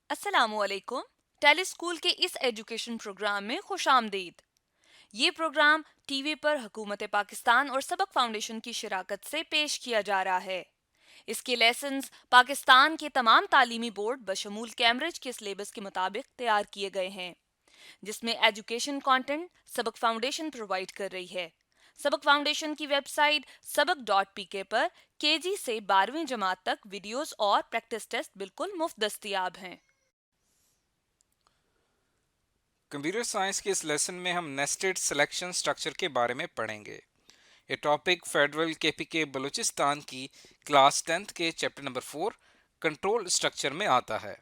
अस्सलामुअलैकुम। Tele school के इस एजुकेशन प्रोग्राम में खुशामदीद। ये प्रोग्राम टीवी पर हुकूमत पाकिस्तान और सबक फाउंडेशन की शिराकत से पेश किया जा रहा है। इसके लेसन्स पाकिस्तान के तमाम तालीमी बोर्ड बशमूल कैम्ब्रिज के सिलेबस के मुताबिक तैयार किए गए हैं, जिसमें एजुकेशन कंटेंट सबक फाउंडेशन प्रोवाइड कर रही है। सबक फाउंडेशन की वेबसाइट sabak.pk पर केजी से 12वीं जमात तक वीडियोस और प्रैक्टिस टेस्ट बिल्कुल मुफ्त दस्तयाब हैं। कंप्यूटर साइंस के इस लेसन में हम नेस्टेड सिलेक्शन स्ट्रक्चर के बारे में पढ़ेंगे। ये टॉपिक फेडरल केपीके बलूचिस्तान की क्लास 10th के चैप्टर नंबर 4 कंट्रोल स्ट्रक्चर में आता है।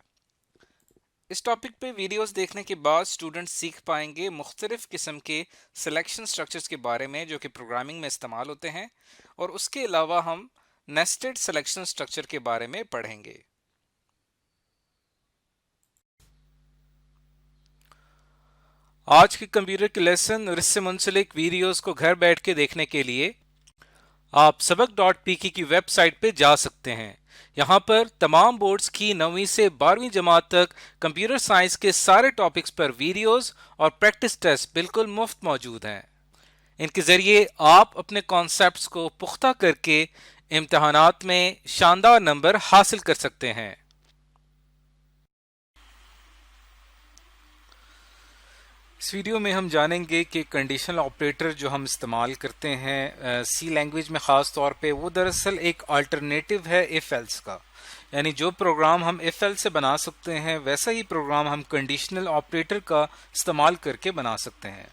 इस टॉपिक पे वीडियोस देखने के बाद स्टूडेंट्स सीख पाएंगे मुख्तलिफ किस्म के सिलेक्शन स्ट्रक्चर्स के बारे में जो कि प्रोग्रामिंग में इस्तेमाल होते हैं, और उसके अलावा हम नेस्टेड सिलेक्शन स्ट्रक्चर के बारे में पढ़ेंगे। आज के कंप्यूटर के लेसन और इससे मुंसलिक वीडियोस को घर बैठ के देखने के लिए आप सबक.pk की वेबसाइट पे जा सकते हैं। यहाँ पर तमाम बोर्ड्स की 9वीं से 12वीं जमात तक कंप्यूटर साइंस के सारे टॉपिक्स पर वीडियोस और प्रैक्टिस टेस्ट बिल्कुल मुफ्त मौजूद हैं। इनके ज़रिए आप अपने कॉन्सेप्ट्स को पुख्ता करके इम्तहानात में शानदार नंबर हासिल कर सकते हैं। इस वीडियो में हम जानेंगे कि कंडीशनल ऑपरेटर जो हम इस्तेमाल करते हैं सी लैंग्वेज में ख़ास तौर पे, वो दरअसल एक अल्टरनेटिव है इफ़ एल्स का। यानी जो प्रोग्राम हम इफ़ एल्स से बना सकते हैं वैसा ही प्रोग्राम हम कंडीशनल ऑपरेटर का इस्तेमाल करके बना सकते हैं।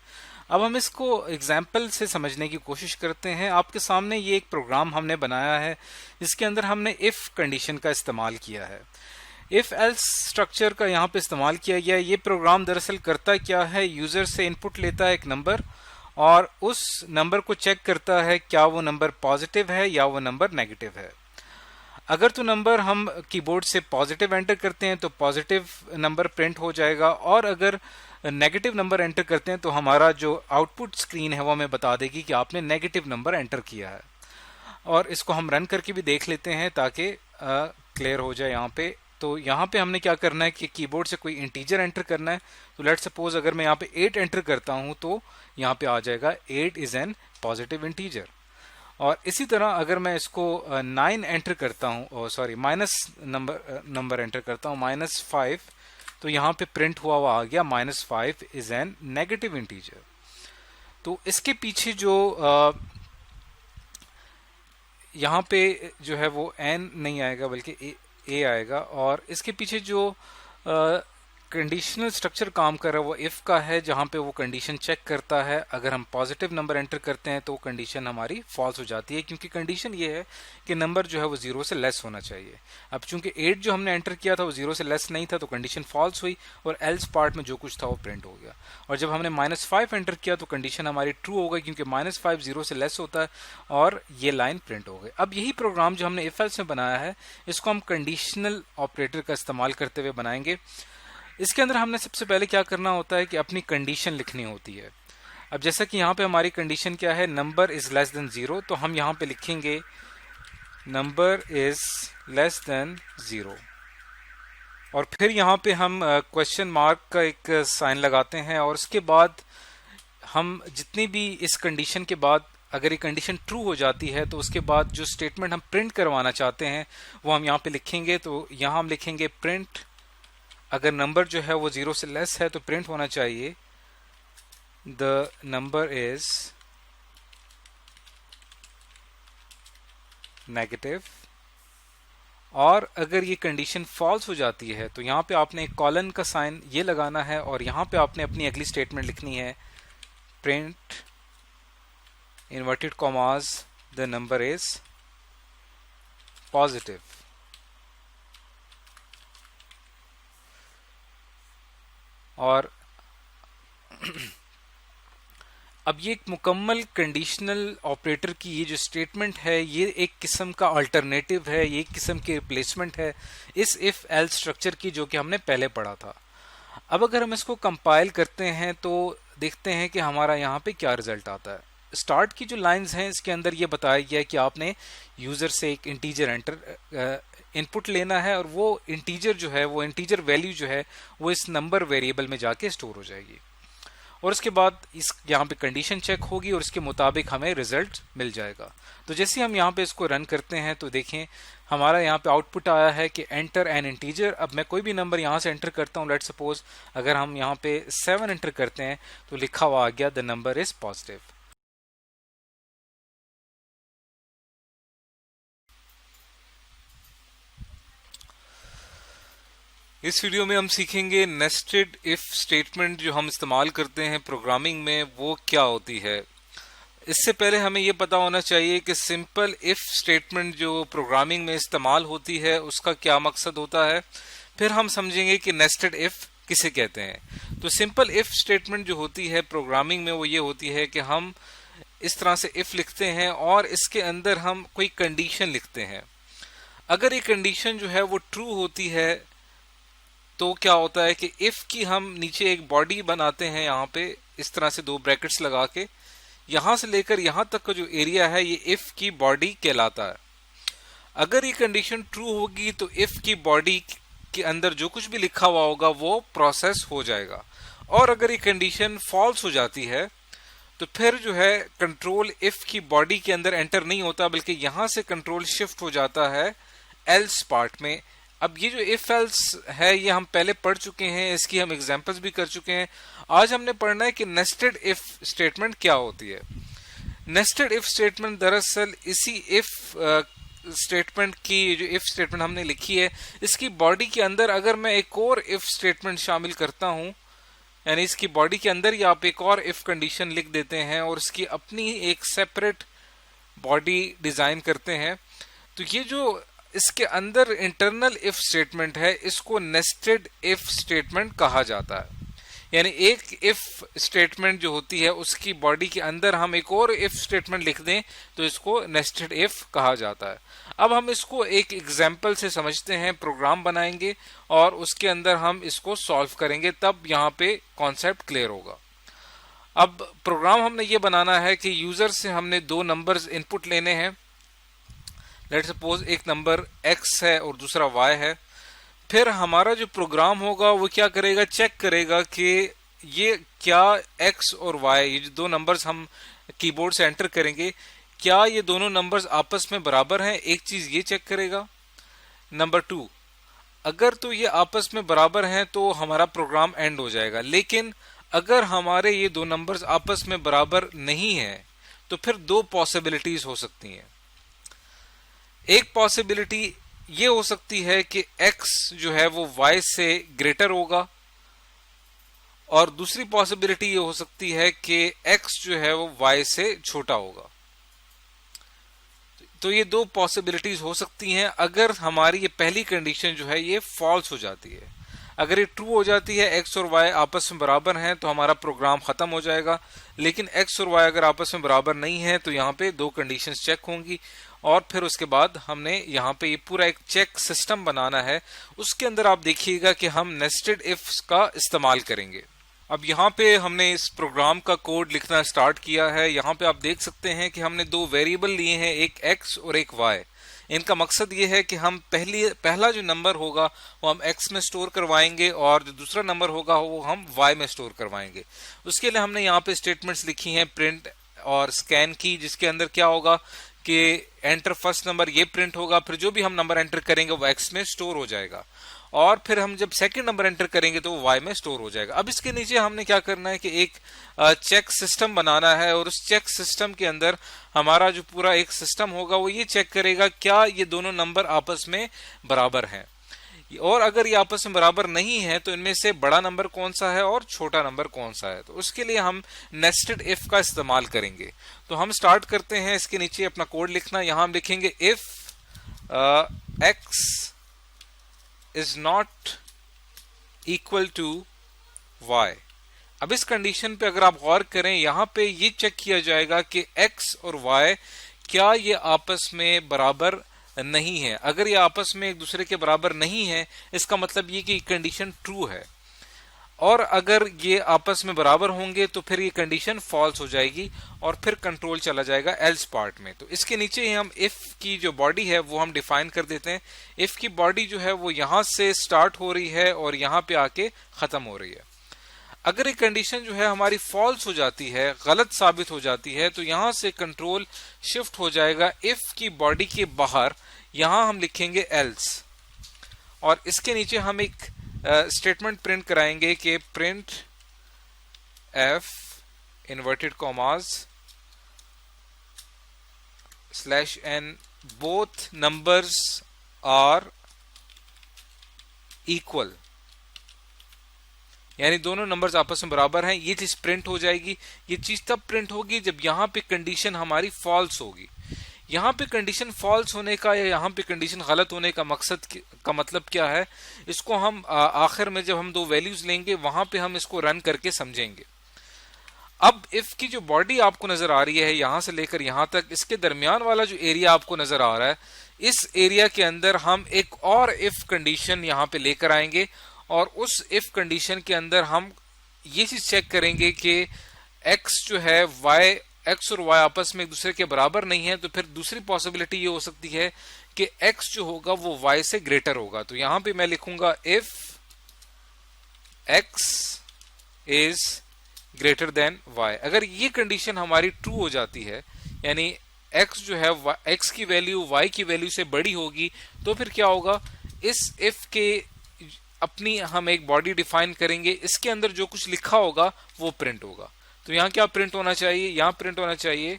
अब हम इसको एग्जाम्पल से समझने की कोशिश करते हैं। आपके सामने ये एक प्रोग्राम हमने बनाया है जिसके अंदर हमने इफ़ कंडीशन का इस्तेमाल किया है। इफ एल्स स्ट्रक्चर का यहाँ पे इस्तेमाल किया गया। ये प्रोग्राम दरअसल करता क्या है, यूजर से इनपुट लेता है एक नंबर और उस नंबर को चेक करता है क्या वो नंबर पॉजिटिव है या वो नंबर नेगेटिव है। अगर तो नंबर हम कीबोर्ड से पॉजिटिव एंटर करते हैं तो पॉजिटिव नंबर प्रिंट हो जाएगा, और अगर नेगेटिव नंबर एंटर करते हैं तो हमारा जो आउटपुट स्क्रीन है वो हमें बता देगी कि आपने नेगेटिव नंबर एंटर किया है। और इसको हम रन करके भी देख लेते हैं ताकि क्लियर हो जाए यहाँ पे। तो यहाँ पे हमने क्या करना है कि कीबोर्ड से कोई इंटीजर एंटर करना है। तो लेट सपोज अगर मैं यहाँ पे 8 एंटर करता हूँ तो यहाँ पे आ जाएगा 8 इज एन पॉजिटिव इंटीजर। और इसी तरह अगर मैं इसको 9 एंटर करता हूँ, सॉरी माइनस नंबर एंटर करता हूँ -5, तो यहाँ पे प्रिंट हुआ आ गया -5 इज एन नेगेटिव इंटीजर। तो इसके पीछे जो यहाँ पे जो है वो n नहीं आएगा बल्कि ए आएगा, और इसके पीछे जो कंडीशनल स्ट्रक्चर काम कर रहा है वो इफ का है, जहाँ पे वो कंडीशन चेक करता है। अगर हम पॉजिटिव नंबर एंटर करते हैं तो कंडीशन हमारी फॉल्स हो जाती है, क्योंकि कंडीशन ये है कि नंबर जो है वो 0 से लेस होना चाहिए। अब चूंकि 8 जो हमने एंटर किया था वो 0 से लेस नहीं था तो कंडीशन फॉल्स हुई, और एल्स पार्ट में जो कुछ था वो प्रिंट हो गया। और जब हमने -5 एंटर किया तो कंडीशन हमारी ट्रू हो गई, क्योंकि -5 0 से लेस होता है, और ये लाइन प्रिंट हो गई। अब यही प्रोग्राम जो हमने इफ एल्स में बनाया है इसको हम कंडीशनल ऑपरेटर का इस्तेमाल करते हुए बनाएंगे। इसके अंदर हमने सबसे पहले क्या करना होता है कि अपनी कंडीशन लिखनी होती है। अब जैसा कि यहाँ पे हमारी कंडीशन क्या है, नंबर इज लेस देन 0, तो हम यहाँ पे लिखेंगे नंबर इज लेस देन 0, और फिर यहाँ पे हम क्वेश्चन मार्क का एक साइन लगाते हैं, और उसके बाद हम जितनी भी इस कंडीशन के बाद अगर ये कंडीशन ट्रू हो जाती है तो उसके बाद जो स्टेटमेंट हम प्रिंट करवाना चाहते हैं वो हम यहाँ पे लिखेंगे। तो यहाँ हम लिखेंगे प्रिंट, अगर नंबर जो है वो 0 से लेस है तो प्रिंट होना चाहिए द नंबर इज नेगेटिव। और अगर ये कंडीशन फॉल्स हो जाती है तो यहाँ पे आपने एक कॉलन का साइन ये लगाना है, और यहाँ पे आपने अपनी अगली स्टेटमेंट लिखनी है print inverted commas the number is positive. और अब ये एक मुकम्मल कंडीशनल ऑपरेटर की ये जो स्टेटमेंट है ये एक किस्म का अल्टरनेटिव है, ये एक किस्म की रिप्लेसमेंट है इस इफ एल्स स्ट्रक्चर की जो कि हमने पहले पढ़ा था। अब अगर हम इसको कंपाइल करते हैं तो देखते हैं कि हमारा यहाँ पे क्या रिजल्ट आता है। स्टार्ट की जो लाइंस हैं इसके अंदर ये बताया गया है कि आपने यूजर से एक इंटीजर इनपुट लेना है और वो इंटीजर जो है, वो इंटीजर वैल्यू जो है वो इस नंबर वेरिएबल में जाके स्टोर हो जाएगी और उसके बाद इस यहाँ पे कंडीशन चेक होगी और इसके मुताबिक हमें रिजल्ट मिल जाएगा। तो जैसे हम यहाँ पे इसको रन करते हैं तो देखें हमारा यहाँ पे आउटपुट आया है कि एंटर एन इंटीजर। अब मैं कोई भी नंबर यहाँ से एंटर करता हूँ, लेट सपोज अगर हम यहाँ पे 7 एंटर करते हैं तो लिखा हुआ आ गया द नंबर इज पॉजिटिव। इस वीडियो में हम सीखेंगे नेस्टेड इफ स्टेटमेंट जो हम इस्तेमाल करते हैं प्रोग्रामिंग में वो क्या होती है। इससे पहले हमें ये पता होना चाहिए कि सिंपल इफ स्टेटमेंट जो प्रोग्रामिंग में इस्तेमाल होती है उसका क्या मकसद होता है, फिर हम समझेंगे कि नेस्टेड इफ किसे कहते हैं। तो सिंपल इफ स्टेटमेंट जो होती है प्रोग्रामिंग में वो ये होती है कि हम इस तरह से इफ लिखते हैं और इसके अंदर हम कोई कंडीशन लिखते हैं। अगर ये कंडीशन जो है वो ट्रू होती है तो क्या होता है कि इफ की हम नीचे एक बॉडी बनाते हैं, यहाँ पे इस तरह से 2 ब्रैकेट्स लगा के, यहां से लेकर यहां तक का जो एरिया है ये इफ की बॉडी कहलाता है। अगर ये कंडीशन ट्रू होगी तो इफ की बॉडी के अंदर जो कुछ भी लिखा हुआ होगा वो प्रोसेस हो जाएगा, और अगर ये कंडीशन फॉल्स हो जाती है तो फिर जो है कंट्रोल इफ की बॉडी के अंदर एंटर नहीं होता, बल्कि यहां से कंट्रोल शिफ्ट हो जाता है एल्स पार्ट में। अब ये जो इफ एल्स है ये हम पहले पढ़ चुके हैं, इसकी हम एग्जांपल्स भी कर चुके हैं। आज हमने पढ़ना है कि नेस्टेड इफ स्टेटमेंट क्या होती है। नेस्टेड इफ स्टेटमेंट दरअसल इसी इफ स्टेटमेंट की जो इफ स्टेटमेंट हमने लिखी है इसकी बॉडी के अंदर अगर मैं एक और इफ स्टेटमेंट शामिल करता हूं, यानी इसकी बॉडी के अंदर ही आप एक और इफ कंडीशन लिख देते हैं और इसकी अपनी एक सेपरेट बॉडी डिजाइन करते हैं, तो ये जो इसके अंदर इंटरनल इफ स्टेटमेंट है इसको नेस्टेड इफ स्टेटमेंट कहा जाता है। यानी एक इफ स्टेटमेंट जो होती है उसकी बॉडी के अंदर हम एक और इफ स्टेटमेंट लिख दें तो इसको नेस्टेड इफ कहा जाता है। अब हम इसको एक एग्जाम्पल से समझते हैं, प्रोग्राम बनाएंगे और उसके अंदर हम इसको सॉल्व करेंगे, तब यहाँ पे कॉन्सेप्ट क्लियर होगा। अब प्रोग्राम हमने ये बनाना है कि यूजर से हमने 2 नंबर्स इनपुट लेने हैं। लेट्स सपोज एक नंबर x है और दूसरा y है। फिर हमारा जो प्रोग्राम होगा वो क्या करेगा, चेक करेगा कि ये क्या x और y, ये जो 2 नंबर्स हम कीबोर्ड से एंटर करेंगे, क्या ये दोनों नंबर्स आपस में बराबर हैं। एक चीज ये चेक करेगा। नंबर 2, अगर तो ये आपस में बराबर हैं तो हमारा प्रोग्राम एंड हो जाएगा। लेकिन अगर हमारे ये 2 नंबर्स आपस में बराबर नहीं है तो फिर 2 पॉसिबिलिटीज हो सकती हैं। एक पॉसिबिलिटी ये हो सकती है कि x जो है वो y से ग्रेटर होगा, और दूसरी पॉसिबिलिटी ये हो सकती है कि x जो है वो y से छोटा होगा। तो ये 2 पॉसिबिलिटीज हो सकती हैं अगर हमारी ये पहली कंडीशन जो है ये फॉल्स हो जाती है। अगर ये ट्रू हो जाती है, x और y आपस में बराबर हैं, तो हमारा प्रोग्राम खत्म हो जाएगा। लेकिन x और y अगर आपस में बराबर नहीं है तो यहाँ पे 2 कंडीशंस चेक होंगी, और फिर उसके बाद हमने यहाँ पे ये पूरा एक चेक सिस्टम बनाना है। उसके अंदर आप देखिएगा कि हम नेस्टेड इफ का इस्तेमाल करेंगे। अब यहाँ पे हमने इस प्रोग्राम का कोड लिखना स्टार्ट किया है। यहाँ पे आप देख सकते हैं कि हमने 2 वेरिएबल लिए हैं, एक x और एक y। इनका मकसद ये है कि हम पहला जो नंबर होगा वो हम x में स्टोर करवाएंगे और जो दूसरा नंबर होगा वो हम y में स्टोर करवाएंगे। उसके लिए हमने यहाँ पे स्टेटमेंट्स लिखी हैं प्रिंट और स्कैन की, जिसके अंदर क्या होगा कि एंटर फर्स्ट नंबर ये प्रिंट होगा, फिर जो भी हम नंबर एंटर करेंगे वो x में स्टोर हो जाएगा, और फिर हम जब सेकंड नंबर एंटर करेंगे तो वो y में स्टोर हो जाएगा। अब इसके नीचे हमने क्या करना है कि एक चेक सिस्टम बनाना है, और उस चेक सिस्टम के अंदर हमारा जो पूरा एक सिस्टम होगा वो ये चेक करेगा क्या ये दोनों नंबर आपस में बराबर हैं, और अगर ये आपस में बराबर नहीं है तो इनमें से बड़ा नंबर कौन सा है और छोटा नंबर कौन सा है। तो उसके लिए हम नेस्टेड इफ का इस्तेमाल करेंगे। तो हम स्टार्ट करते हैं इसके नीचे अपना कोड लिखना। यहां हम लिखेंगे if x is not equal to y। अब इस कंडीशन पे अगर आप गौर करें, यहां पे ये चेक किया जाएगा कि x और y क्या ये आपस में बराबर नहीं है। अगर ये आपस में एक दूसरे के बराबर नहीं है इसका मतलब ये कि कंडीशन ट्रू है, और अगर ये आपस में बराबर होंगे तो फिर ये कंडीशन फॉल्स हो जाएगी और फिर कंट्रोल चला जाएगा एल्स पार्ट में। तो इसके नीचे ही हम इफ की जो बॉडी है वो हम डिफाइन कर देते हैं। इफ की बॉडी जो है वो यहां से स्टार्ट हो रही है और यहां पे आके खत्म हो रही है। अगर ये कंडीशन जो है हमारी फॉल्स हो जाती है, गलत साबित हो जाती है, तो यहां से कंट्रोल शिफ्ट हो जाएगा इफ की बॉडी के बाहर, यहां हम लिखेंगे एल्स और इसके नीचे हम एक स्टेटमेंट प्रिंट कराएंगे कि print F inverted commas slash N both numbers are equal, यानी दोनों नंबर्स आपस में बराबर हैं। ये चीज प्रिंट हो जाएगी। ये चीज तब प्रिंट होगी जब यहां पे कंडीशन हमारी फॉल्स होगी। यहां पे कंडीशन फॉल्स होने का या यहां पे कंडीशन गलत होने का मकसद का मतलब क्या है, इसको हम आखिर में जब हम दो वैल्यूज लेंगे वहां पे हम इसको रन करके समझेंगे। अब इफ की जो बॉडी आपको नजर आ रही है यहां से लेकर यहां तक, इसके दरमियान वाला जो एरिया आपको नजर आ रहा है, इस एरिया के अंदर हम एक और इफ कंडीशन यहां पे लेकर आएंगे और उस इफ कंडीशन के अंदर हम ये चीज चेक करेंगे कि एक्स जो है वाई, एक्स और वाई आपस में एक दूसरे के बराबर नहीं है, तो फिर दूसरी पॉसिबिलिटी ये हो सकती है कि एक्स जो होगा वो वाई से ग्रेटर होगा। तो यहां पे मैं लिखूंगा if X is greater than Y. अगर ये कंडीशन हमारी ट्रू हो जाती है, यानी एक्स जो है एक्स की वैल्यू वाई की वैल्यू से बड़ी होगी, तो फिर क्या होगा, इस इफ के अपनी हम एक बॉडी डिफाइन करेंगे, इसके अंदर जो कुछ लिखा होगा वो प्रिंट होगा। तो यहां क्या प्रिंट होना चाहिए, यहां प्रिंट होना चाहिए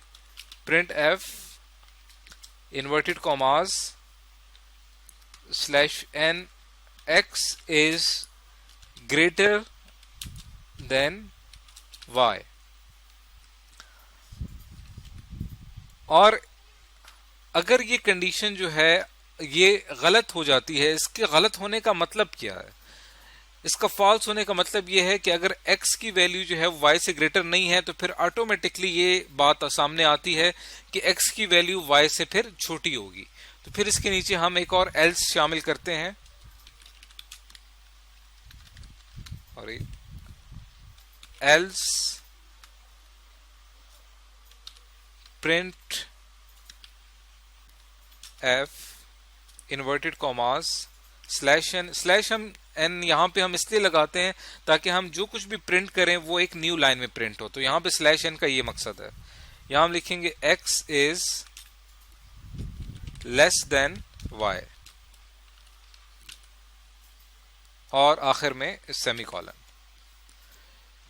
print F inverted commas slash N X is greater than Y. और अगर ये कंडीशन जो है ये गलत हो जाती है, इसके गलत होने का मतलब क्या है, इसका फॉल्स होने का मतलब ये है कि अगर x की वैल्यू जो है y से ग्रेटर नहीं है, तो फिर ऑटोमेटिकली ये बात सामने आती है कि x की वैल्यू y से फिर छोटी होगी। तो फिर इसके नीचे हम एक और else शामिल करते हैं और else print f inverted commas slash N. Slash हम एन यहां पे हम इसलिए लगाते हैं ताकि हम जो कुछ भी प्रिंट करें वो एक न्यू लाइन में प्रिंट हो। तो यहां पे स्लैश एन का ये मकसद है। यहां हम लिखेंगे x is less than y और आखिर में सेमीकोलन।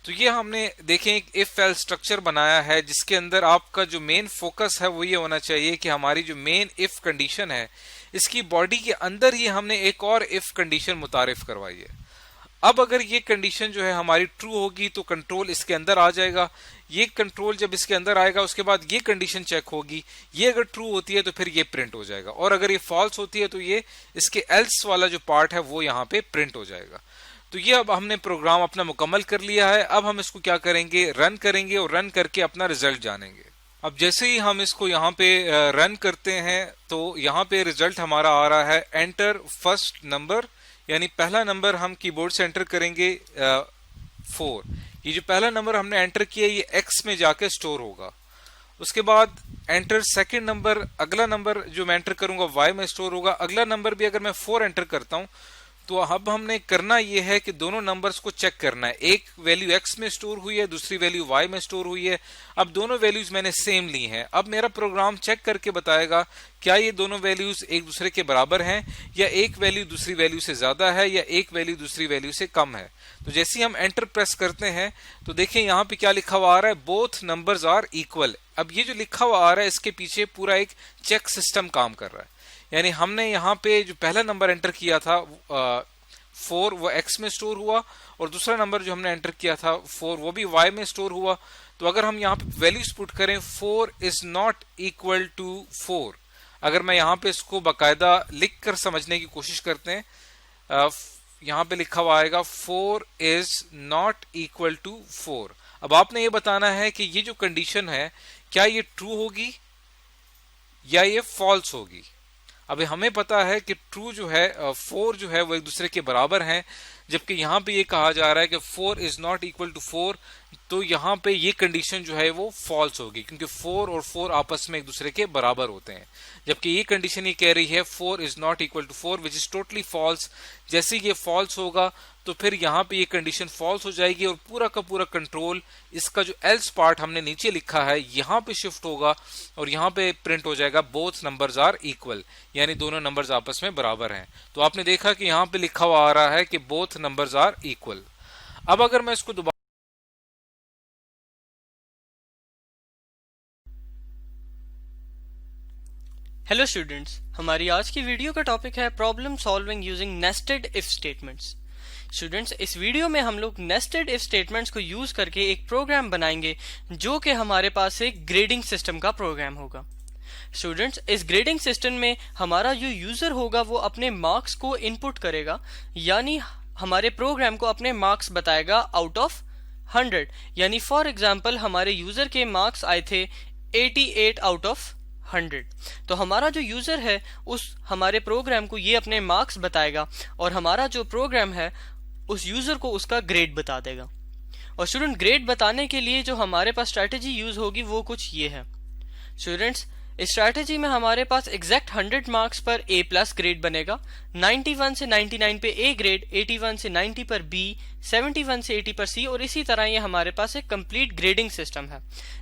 तो ये हमने देखें एक इफ एल्स स्ट्रक्चर बनाया है जिसके अंदर आपका जो मेन फोकस है वो ये होना चाहिए कि हमारी जो मेन इफ कंडीशन है इसकी बॉडी के अंदर ही हमने एक और इफ कंडीशन मुतारिफ करवाई है। अब अगर ये कंडीशन जो है हमारी ट्रू होगी तो कंट्रोल इसके अंदर आ जाएगा। ये कंट्रोल जब इसके अंदर आएगा उसके बाद ये कंडीशन चेक होगी, ये अगर ट्रू होती है तो फिर ये प्रिंट हो जाएगा, और अगर ये फॉल्स होती है तो ये इसके एल्स वाला जो पार्ट है वो यहाँ पे प्रिंट हो जाएगा। तो ये अब हमने प्रोग्राम अपना मुकम्मल कर लिया है। अब हम इसको क्या करेंगे, रन करेंगे और रन करके अपना रिजल्ट जानेंगे। अब जैसे ही हम इसको यहाँ पे रन करते हैं तो यहाँ पे रिजल्ट हमारा आ रहा है एंटर फर्स्ट नंबर, यानी पहला नंबर हम कीबोर्ड से एंटर करेंगे 4। ये जो पहला नंबर हमने एंटर किया ये एक्स में जाके स्टोर होगा। उसके बाद एंटर सेकंड नंबर, अगला नंबर जो मैं एंटर करूंगा वाई में स्टोर होगा। अगला नंबर भी अगर मैं 4 एंटर करता हूं तो अब हमने करना यह है कि दोनों नंबर्स को चेक करना है। एक वैल्यू एक्स में स्टोर हुई है, दूसरी वैल्यू वाई में स्टोर हुई है। अब दोनों वैल्यूज मैंने सेम ली हैं। अब मेरा प्रोग्राम चेक करके बताएगा क्या ये दोनों वैल्यूज एक दूसरे के बराबर हैं, या एक वैल्यू दूसरी वैल्यू से ज्यादा है, या एक वैल्यू दूसरी वैल्यू से कम है। तो जैसे ही हम एंटर प्रेस करते हैं तो देखिए यहाँ पे क्या लिखा हुआ आ रहा है, बोथ नंबर्स आर इक्वल। अब ये जो लिखा हुआ आ रहा है इसके पीछे पूरा एक चेक सिस्टम काम कर रहा है। यानी हमने यहाँ पे जो पहला नंबर एंटर किया था 4 वो x में स्टोर हुआ, और दूसरा नंबर जो हमने एंटर किया था 4 वो भी y में स्टोर हुआ। तो अगर हम यहाँ पे वैल्यूज पुट करें 4 इज नॉट इक्वल टू 4, अगर मैं यहाँ पे इसको बाकायदा लिख कर समझने की कोशिश करते हैं, यहाँ पे लिखा हुआ आएगा 4 इज नॉट इक्वल टू 4। अब आपने ये बताना है कि ये जो कंडीशन है क्या ये ट्रू होगी या ये फॉल्स होगी। अभी हमें पता है कि ट्रू जो है 4 जो है वो एक दूसरे के बराबर हैं, जबकि यहाँ पे ये कहा जा रहा है कि 4 इज नॉट इक्वल टू 4, तो यहाँ पे ये कंडीशन जो है वो फॉल्स होगी, क्योंकि 4 और 4 आपस में एक दूसरे के बराबर होते हैं। जबकि ये कंडीशन ये कह रही है 4 is not equal to 4, which is totally false. जैसे ये फॉल्स होगा तो फिर यहाँ पे ये कंडीशन फॉल्स हो जाएगी और पूरा का पूरा कंट्रोल, इसका जो एल्स पार्ट हमने नीचे लिखा है यहाँ पे शिफ्ट होगा और यहाँ पे प्रिंट हो जाएगा बोथ नंबर्स आर इक्वल, यानी दोनों नंबर्स आपस में बराबर हैं। तो आपने देखा कि यहाँ पे लिखा हुआ आ रहा है कि बोथ नंबर्स आर इक्वल। अब अगर मैं इसको दोबारा हेलो स्टूडेंट्स, हमारी आज की वीडियो का टॉपिक है problem solving using nested if statements. Students, इस वीडियो में हम लोग नेस्टेड इफ स्टेटमेंट्स को यूज करके एक प्रोग्राम बनाएंगे जो कि हमारे पास एक ग्रेडिंग सिस्टम का प्रोग्राम होगा। स्टूडेंट्स, इस ग्रेडिंग सिस्टम में हमारा जो यूजर होगा वो अपने मार्क्स को इनपुट करेगा, यानी हमारे प्रोग्राम को अपने मार्क्स बताएगा आउट ऑफ 100। यानी फॉर एग्जाम्पल हमारे यूजर के मार्क्स आए थे 88 आउट ऑफ 100, तो हमारा जो यूजर है उस हमारे प्रोग्राम को ये अपने मार्क्स बताएगा और हमारा जो प्रोग्राम है उस यूजर को उसका ग्रेड बता देगा। और स्टूडेंट, ग्रेड बताने के लिए जो हमारे पास स्ट्रैटेजी यूज होगी वो कुछ ये है। स्टूडेंट्स, इस स्ट्रैटेजी में हमारे पास एग्जैक्ट 100 मार्क्स पर A प्लस ग्रेड बनेगा, 91 से 99 पे A ग्रेड, 81 से 90 पर B, 71 से 80 पर C, और इसी तरह ये हमारे पास एक कंप्लीट ग्रेडिंग सिस्टम है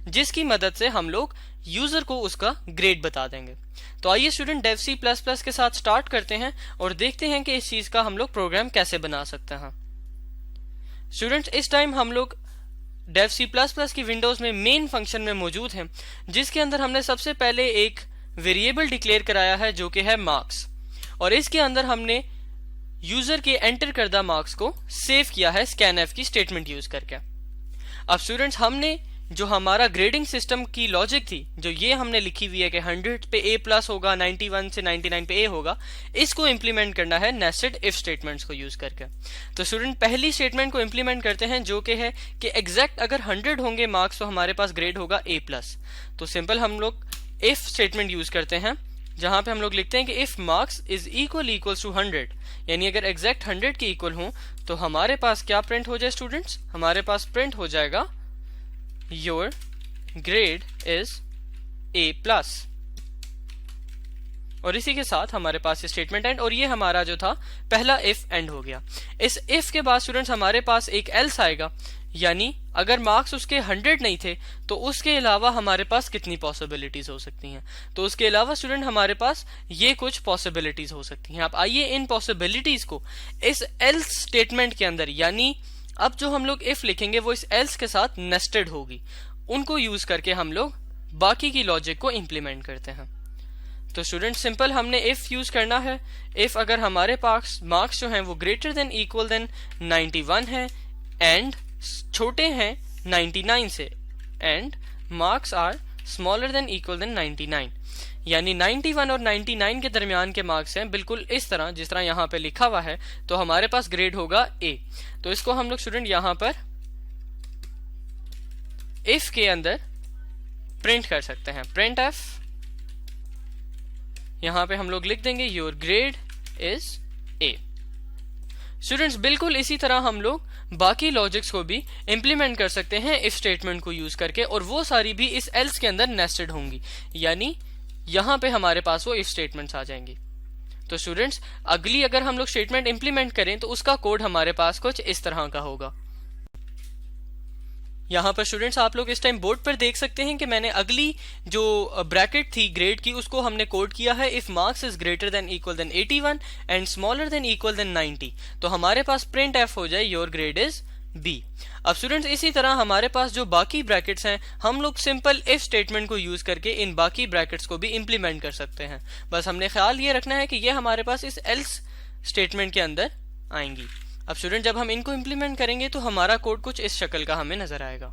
जिसकी मदद से हम लोग यूजर को उसका ग्रेड बता देंगे। तो आइए स्टूडेंट, डेव C++ के साथ स्टार्ट करते हैं और देखते हैं कि इस चीज का हम लोग प्रोग्राम कैसे बना सकते हैं। स्टूडेंट्स, इस टाइम हम लोग डेव C++ की विंडोज में मेन फंक्शन में मौजूद हैं, जिसके अंदर हमने सबसे पहले एक वेरिएबल डिक्लेयर कराया है जो कि है मार्क्स, और इसके अंदर हमने यूजर के एंटर करदा मार्क्स को सेव किया है scanf की स्टेटमेंट यूज करके। अब स्टूडेंट्स, हमने जो हमारा ग्रेडिंग सिस्टम की लॉजिक थी, जो ये हमने लिखी हुई है कि 100 पे A प्लस होगा, 91 से 99 पे A होगा, इसको इम्प्लीमेंट करना है नेस्टेड इफ स्टेटमेंट्स को यूज करके। तो स्टूडेंट, पहली स्टेटमेंट को इम्प्लीमेंट करते हैं जो कि है कि एग्जैक्ट अगर 100 होंगे मार्क्स तो हमारे पास ग्रेड होगा A प्लस। तो सिंपल हम लोग इफ स्टेटमेंट यूज करते हैं जहां पे हम लोग लिखते हैं कि if marks is equals to 100, यानी अगर एग्जैक्ट 100 के इक्वल हो तो हमारे पास क्या प्रिंट हो जाए स्टूडेंट्स, हमारे पास प्रिंट हो जाएगा your grade is A plus. और इसी के साथ हमारे पास स्टेटमेंट एंड, और ये हमारा जो था पहला इफ एंड हो गया। इस इफ के बाद स्टूडेंट्स हमारे पास एक एल्स आएगा, यानी अगर मार्क्स उसके 100 नहीं थे तो उसके अलावा हमारे पास कितनी पॉसिबिलिटीज हो सकती हैं। तो उसके अलावा स्टूडेंट हमारे पास ये कुछ पॉसिबिलिटीज हो सकती हैं। आप आइए इन पॉसिबिलिटीज को इस एल्स स्टेटमेंट के अंदर, यानी अब जो हम लोग इफ लिखेंगे वो इस एल्स के साथ नेस्टेड होगी, उनको यूज करके हम लोग बाकी की लॉजिक को इंप्लीमेंट करते हैं। तो स्टूडेंट, सिंपल हमने इफ यूज करना है। इफ अगर हमारे पास मार्क्स जो हैं वो ग्रेटर देन इक्वल देन 91 है एंड छोटे हैं 99 से, and marks are smaller than equal than 99, यानी 91 और 99 के दरमियान के मार्क्स हैं बिल्कुल इस तरह जिस तरह यहाँ पे लिखा हुआ है, तो हमारे पास ग्रेड होगा A। तो इसको हम लोग स्टूडेंट यहाँ पर इफ के अंदर प्रिंट कर सकते हैं, प्रिंट एफ। यहाँ पे हम लोग लिख देंगे your grade is A। Students, बिल्कुल इसी तरह हम लोग बाकी लॉजिक्स को भी इंप्लीमेंट कर सकते हैं इफ स्टेटमेंट को यूज करके, और वो सारी भी इस एल्स के अंदर नेस्टेड होंगी, यानी यहां पे हमारे पास वो इफ स्टेटमेंट्स आ जाएंगी। तो स्टूडेंट्स, अगली अगर हम लोग स्टेटमेंट इंप्लीमेंट करें तो उसका कोड हमारे पास कुछ इस तरह का होगा। यहाँ पर स्टूडेंट्स आप लोग इस टाइम बोर्ड पर देख सकते हैं कि मैंने अगली जो ब्रैकेट थी ग्रेड की उसको हमने कोड किया है if marks is greater than equal than 81 and smaller than equal than 90, तो हमारे पास प्रिंट एफ हो जाए योर ग्रेड इज B। अब स्टूडेंट्स, इसी तरह हमारे पास जो बाकी ब्रैकेट्स हैं हम लोग सिंपल इफ स्टेटमेंट को यूज करके इन बाकी ब्रैकेट्स को भी इंप्लीमेंट कर सकते हैं। बस हमने ख्याल ये रखना है कि ये हमारे पास इस एल्स स्टेटमेंट के अंदर आएंगी। अब स्टूडेंट, जब हम इनको इंप्लीमेंट करेंगे तो हमारा कोड कुछ इस शक्ल का हमें नजर आएगा।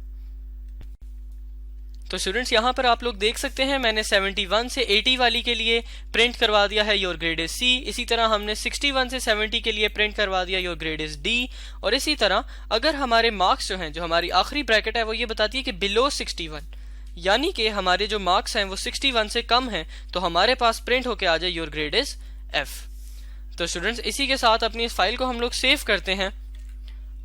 तो स्टूडेंट्स, यहाँ पर आप लोग देख सकते हैं मैंने 71 से 80 वाली के लिए प्रिंट करवा दिया है योर ग्रेड इज C। इसी तरह हमने 61 से 70 के लिए प्रिंट करवा दिया योर ग्रेड इज D। और इसी तरह अगर हमारे मार्क्स जो हैं, जो हमारी आखिरी ब्रैकेट है वो ये बताती है कि बिलो 61, यानी कि हमारे जो मार्क्स हैं वो 61 से कम हैं, तो हमारे पास प्रिंट होके आ जाए योर ग्रेड इज F। तो स्टूडेंट्स, इसी के साथ अपनी इस फाइल को हम लोग सेव करते हैं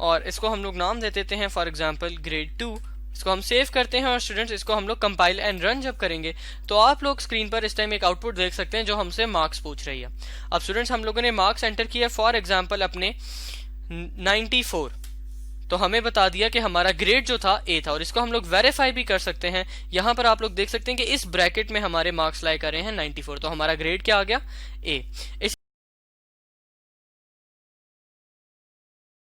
और इसको हम लोग नाम दे देते हैं फॉर एग्जांपल ग्रेड 2। इसको हम सेव करते हैं और स्टूडेंट्स इसको हम लोग कंपाइल एंड रन जब करेंगे तो आप लोग स्क्रीन पर इस टाइम एक आउटपुट देख सकते हैं जो हमसे मार्क्स पूछ रही है। अब स्टूडेंट्स हम लोगों ने मार्क्स एंटर किया फॉर एग्जांपल अपने 94, तो हमें बता दिया कि हमारा ग्रेड जो था ए था, और इसको हम लोग वेरीफाई भी कर सकते हैं। यहां पर आप लोग देख सकते हैं कि इस ब्रैकेट में हमारे मार्क्स लाई कर रहे हैं 94, तो हमारा ग्रेड क्या आ गया, ए। इसी